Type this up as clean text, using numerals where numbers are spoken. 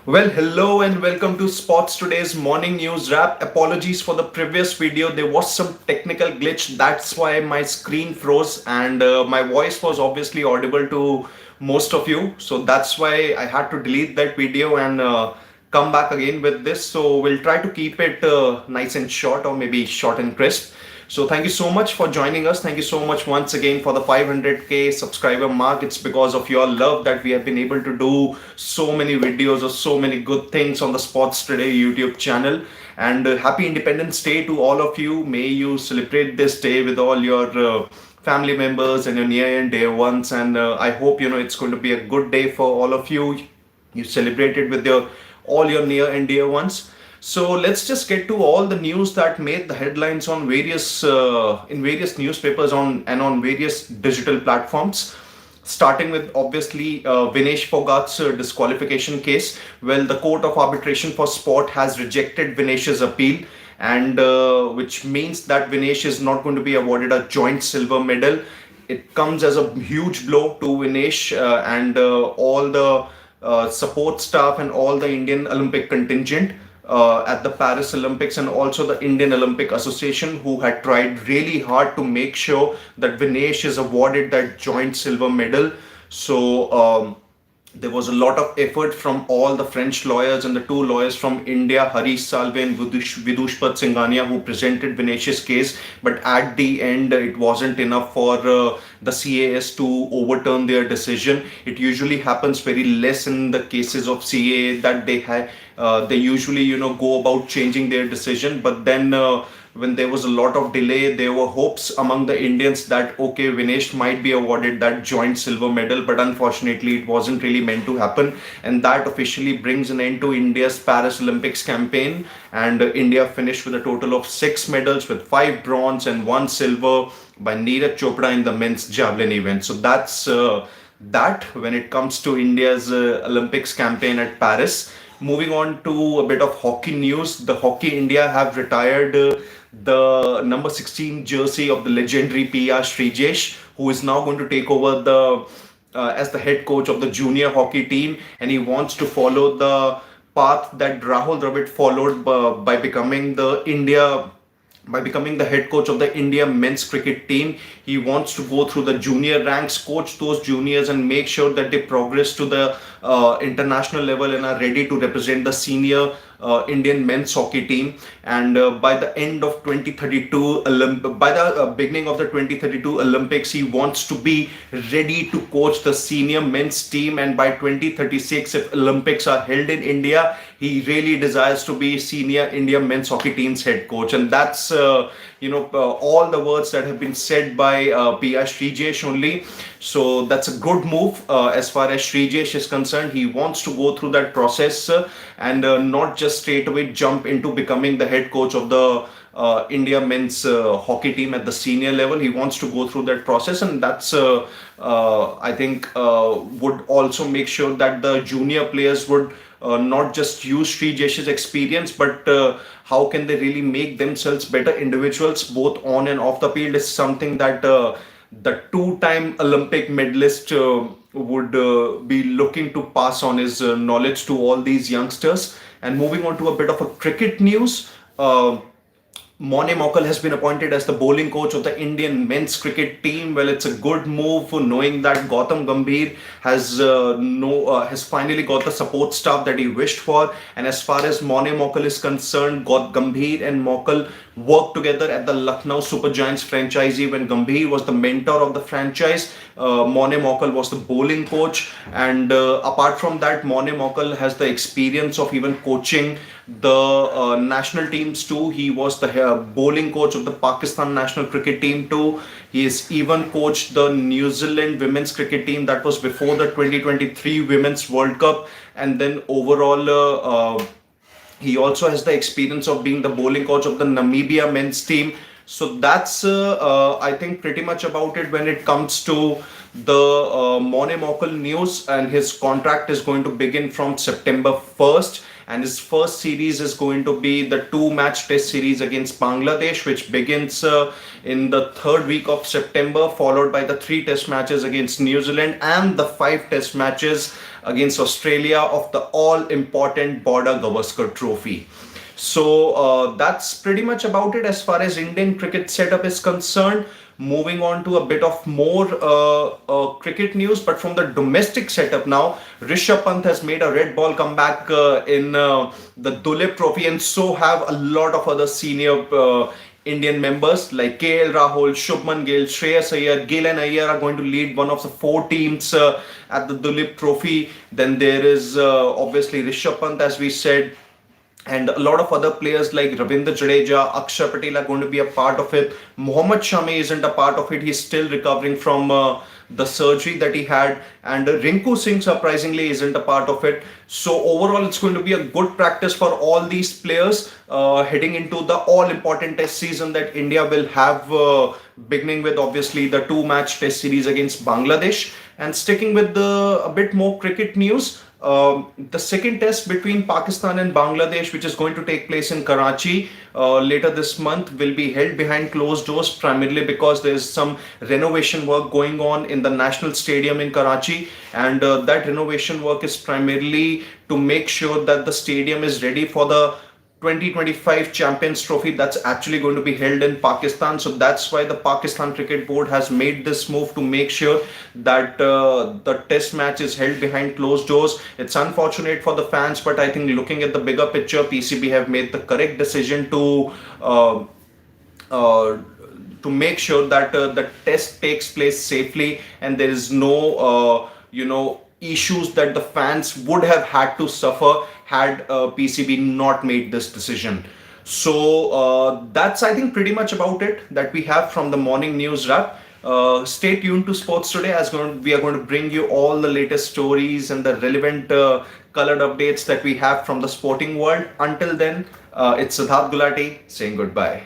Well, hello and welcome to Sports Today's morning news wrap. Apologies for the previous video. There was some technical glitch. That's why my screen froze and my voice was obviously audible to most of you. So that's why I had to delete that video and come back again with this. So we'll try to keep it nice and short or maybe short and crisp. So thank you so much for joining us. Thank you so much once again for the 500k subscriber mark. It's because of your love that we have been able to do so many videos or so many good things on the Sports Today YouTube channel. And happy Independence Day to all of you. May you celebrate this day with all your family members and your near and dear ones. And I hope it's going to be a good day for all of you. You celebrate it with your all your near and dear ones. So let's just get to all the news that made the headlines on various in various newspapers on various digital platforms. Starting with obviously Vinesh Fogat's disqualification case. Well, the Court of Arbitration for Sport has rejected Vinesh's appeal, and which means that Vinesh is not going to be awarded a joint silver medal. It comes as a huge blow to Vinesh and all the support staff and all the Indian Olympic contingent at the Paris Olympics, and also the Indian Olympic Association, who had tried really hard to make sure that Vinesh is awarded that joint silver medal. So there was a lot of effort from all the French lawyers and the two lawyers from India, Harish Salve and Vidushpat Singhania, who presented Vinesh's case. But at the end, it wasn't enough for the CAS to overturn their decision. It usually happens very less in the cases of CAA that they usually go about changing their decision. But then when there was a lot of delay, there were hopes among the Indians that okay, Vinesh might be awarded that joint silver medal, but unfortunately it wasn't really meant to happen. And that officially brings an end to India's Paris Olympics campaign. And India finished with a total of 6 medals, with 5 bronze and 1 silver by Neeraj Chopra in the men's javelin event. So that's that when it comes to India's Olympics campaign at Paris. Moving on to a bit of hockey news. The Hockey India have retired the number 16 jersey of the legendary PR Shri, who is now going to take over the as the head coach of the junior hockey team, and he wants to follow the path that Rahul Dravid followed by becoming the head coach of the India men's cricket team. He wants to go through the junior ranks, coach those juniors, and make sure that they progress to the international level and are ready to represent the senior Indian men's hockey team. And by the end of 2032 by the beginning of the 2032 Olympics, he wants to be ready to coach the senior men's team. And by 2036, if Olympics are held in India, he really desires to be senior India men's hockey team's head coach. And that's all the words that have been said by PR Srijesh only. So that's a good move as far as Srijesh is concerned. He wants to go through that process and not just straight away jump into becoming the head coach of the India men's hockey team at the senior level. He wants to go through that process, and that's I think would also make sure that the junior players would not just use Sri Jesh's experience, but how can they really make themselves better individuals both on and off the field is something that the two-time Olympic medalist would be looking to pass on his knowledge to all these youngsters. And moving on to a bit of a cricket news. Mone Mokkal has been appointed as the bowling coach of the Indian men's cricket team. Well, it's a good move for knowing that Gautam Gambhir has finally got the support staff that he wished for. And as far as Mone Mokkal is concerned, Gambhir and Mokkal worked together at the Lucknow Super Giants franchisee when Gambhir was the mentor of the franchise. Mone Mokkal was the bowling coach, and apart from that, Mone Mokkal has the experience of even coaching the national teams too. He was the bowling coach of the Pakistan national cricket team too. He has even coached the New Zealand women's cricket team that was before the 2023 Women's World Cup. And then overall, he also has the experience of being the bowling coach of the Namibia men's team. So that's, I think, pretty much about it when it comes to the Mone Mokkal news. And his contract is going to begin from September 1st. and his first series is going to be the two-match test series against Bangladesh, which begins in the third week of September, followed by the three test matches against New Zealand and the five test matches against Australia of the all-important Border Gavaskar Trophy. So that's pretty much about it as far as Indian cricket setup is concerned. Moving on to a bit of more cricket news, but from the domestic setup now, Rishabh Pant has made a red ball comeback in the Dulip Trophy, and so have a lot of other senior Indian members like KL Rahul, Shubman Gill, Shreyas Iyer, Gill and Iyer are going to lead one of the four teams at the Dulip Trophy. Then there is obviously Rishabh Pant, as we said, and a lot of other players like Ravindra Jadeja, Akshar Patel are going to be a part of it. Mohammad Shami isn't a part of it. He's still recovering from the surgery that he had. And Rinku Singh, surprisingly, isn't a part of it. So overall, it's going to be a good practice for all these players heading into the all-important test season that India will have, beginning with obviously the two-match test series against Bangladesh. And sticking with a bit more cricket news, the second test between Pakistan and Bangladesh, which is going to take place in Karachi later this month, will be held behind closed doors, primarily because there is some renovation work going on in the National Stadium in Karachi, and that renovation work is primarily to make sure that the stadium is ready for the 2025 Champions Trophy that's actually going to be held in Pakistan. So that's why the Pakistan Cricket Board has made this move to make sure that the test match is held behind closed doors. It's unfortunate for the fans, but I think looking at the bigger picture, PCB have made the correct decision to make sure that the test takes place safely and there is no issues that the fans would have had to suffer had PCB not made this decision. So that's, I think, pretty much about it that we have from the morning news wrap. Stay tuned to Sports Today, as we are going to bring you all the latest stories and the relevant colored updates that we have from the sporting world. Until then, it's Siddharth Gulati saying goodbye.